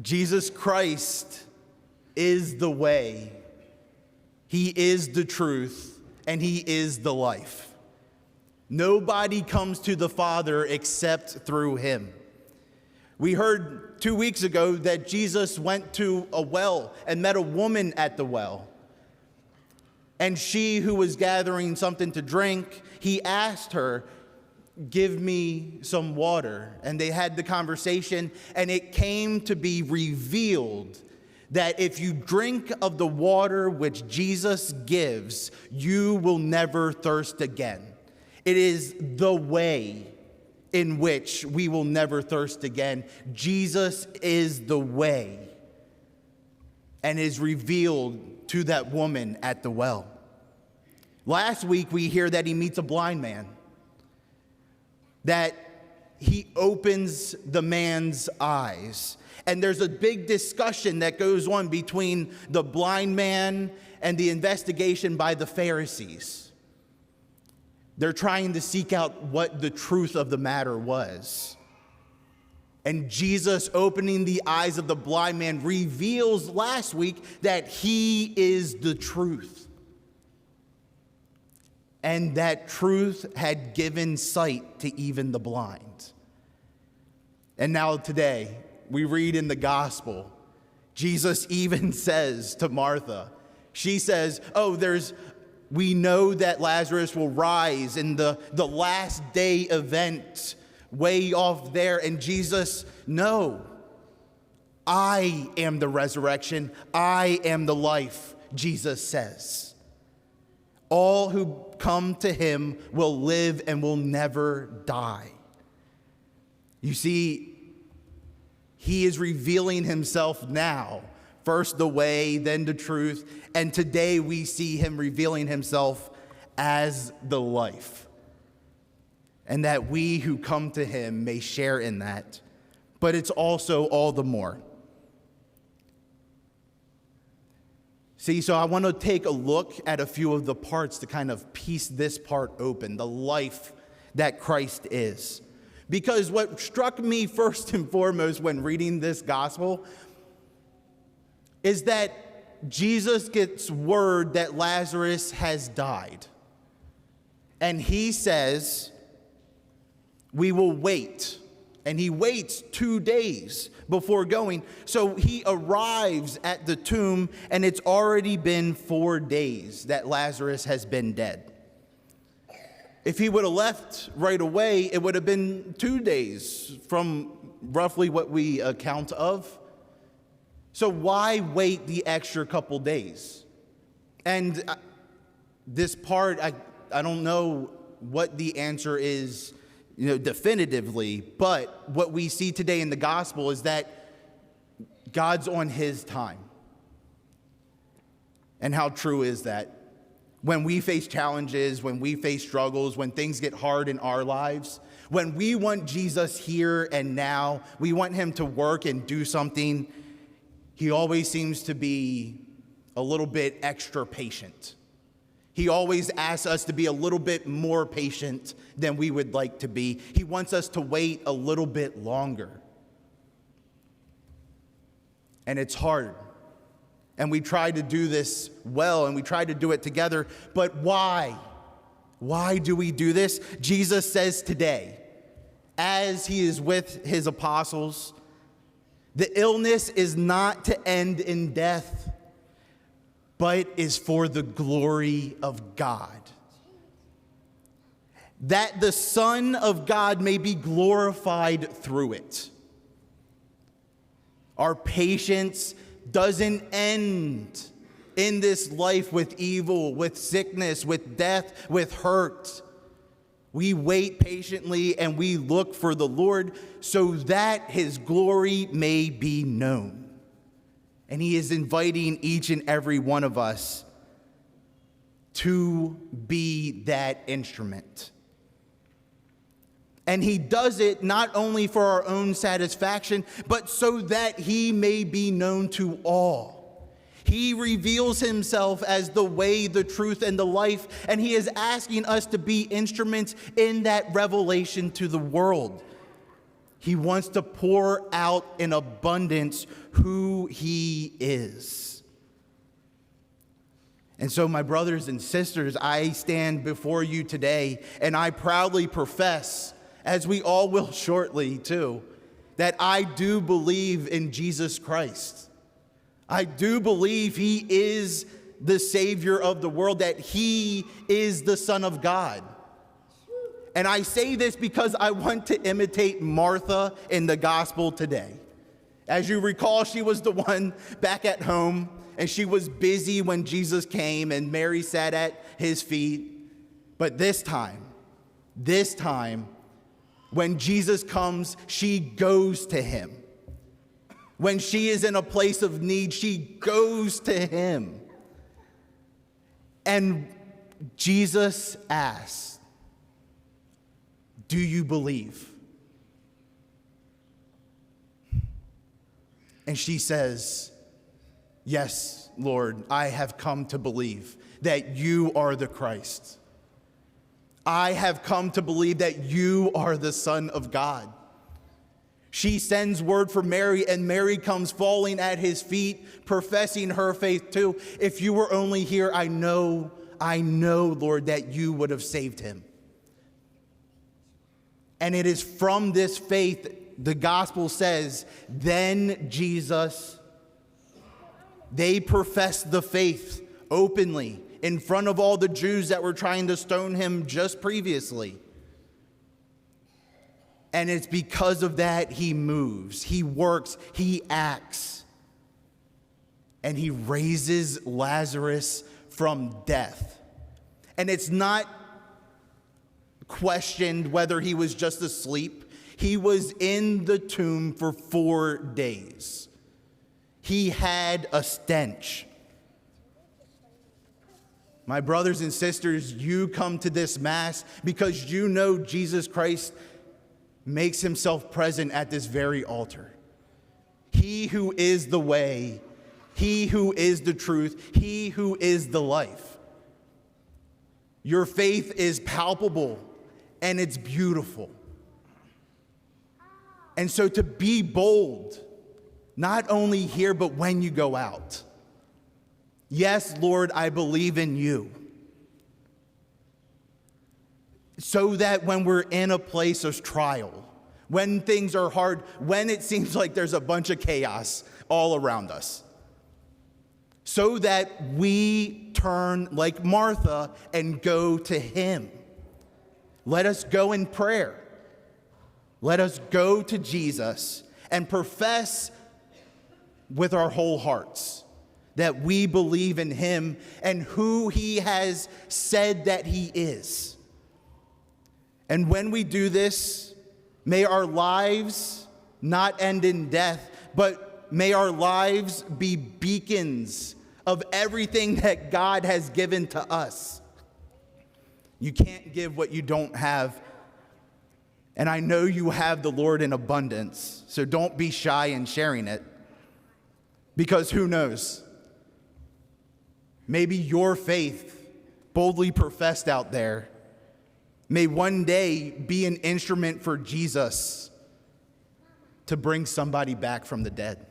Jesus Christ is the way, he is the truth, and he is the life. Nobody comes to the Father except through him. We heard 2 weeks ago that Jesus went to a well and met a woman at the well. And she, who was gathering something to drink, he asked her, "Give me some water." And they had the conversation, and it came to be revealed that if you drink of the water which Jesus gives, you will never thirst again. It is the way in which we will never thirst again. Jesus is the way, and is revealed to that woman at the well. Last week, we hear that he meets a blind man, that he opens the man's eyes. And there's a big discussion that goes on between the blind man and the investigation by the Pharisees. They're trying to seek out what the truth of the matter was. And Jesus opening the eyes of the blind man reveals last week that he is the truth. And that truth had given sight to even the blind. And now today, we read in the gospel, Jesus even says to Martha, she says, we know that Lazarus will rise in the last day event way off there. And Jesus, no, I am the resurrection. I am the life, Jesus says. All who come to him will live and will never die. You see, he is revealing himself now. First the way, then the truth. And today we see him revealing himself as the life. And that we who come to him may share in that. But it's also all the more. See, so I want to take a look at a few of the parts to kind of piece this part open, the life that Christ is. Because what struck me first and foremost when reading this gospel is that Jesus gets word that Lazarus has died. And he says, we will wait. And he waits 2 days before going. So he arrives at the tomb, and it's already been 4 days that Lazarus has been dead. If he would have left right away, it would have been 2 days from roughly what we account of. So why wait the extra couple days? And this part, I don't know what the answer is, definitively, but what we see today in the gospel is that God's on his time. And how true is that? When we face challenges, when we face struggles, when things get hard in our lives, when we want Jesus here and now, we want him to work and do something, he always seems to be a little bit extra patient. He always asks us to be a little bit more patient than we would like to be. He wants us to wait a little bit longer. And it's hard. And we try to do this well, and we try to do it together. But why? Why do we do this? Jesus says today, as he is with his apostles, the illness is not to end in death, but is for the glory of God. That the Son of God may be glorified through it. Our patience doesn't end in this life with evil, with sickness, with death, with hurt. We wait patiently and we look for the Lord so that his glory may be known. And he is inviting each and every one of us to be that instrument. And he does it not only for our own satisfaction, but so that he may be known to all. He reveals himself as the way, the truth, and the life, and he is asking us to be instruments in that revelation to the world. He wants to pour out in abundance who he is. And so, my brothers and sisters, I stand before you today, and I proudly profess, as we all will shortly too, that I do believe in Jesus Christ. I do believe he is the Savior of the world, that he is the Son of God. And I say this because I want to imitate Martha in the gospel today. As you recall, she was the one back at home, and she was busy when Jesus came, and Mary sat at his feet. But this time, when Jesus comes, she goes to him. When she is in a place of need, she goes to him. And Jesus asks, "Do you believe?" And she says, "Yes, Lord, I have come to believe that you are the Christ. I have come to believe that you are the Son of God." She sends word for Mary, and Mary comes falling at his feet, professing her faith too. "If you were only here, I know, Lord, that you would have saved him." And it is from this faith, the gospel says, then Jesus, they professed the faith openly in front of all the Jews that were trying to stone him just previously. And it's because of that he moves, he works, he acts, and he raises Lazarus from death. And it's not questioned whether he was just asleep. He was in the tomb for 4 days. He had a stench. My brothers and sisters, you come to this Mass because you know Jesus Christ makes himself present at this very altar. He who is the way, he who is the truth, he who is the life. Your faith is palpable and it's beautiful. And so to be bold, not only here, but when you go out. Yes, Lord, I believe in you. So that when we're in a place of trial, when things are hard, when it seems like there's a bunch of chaos all around us, so that we turn like Martha and go to him. Let us go in prayer. Let us go to Jesus and profess with our whole hearts that we believe in him and who he has said that he is. And when we do this, may our lives not end in death, but may our lives be beacons of everything that God has given to us. You can't give what you don't have. And I know you have the Lord in abundance, so don't be shy in sharing it. Because who knows? Maybe your faith, boldly professed out there, may one day be an instrument for Jesus to bring somebody back from the dead.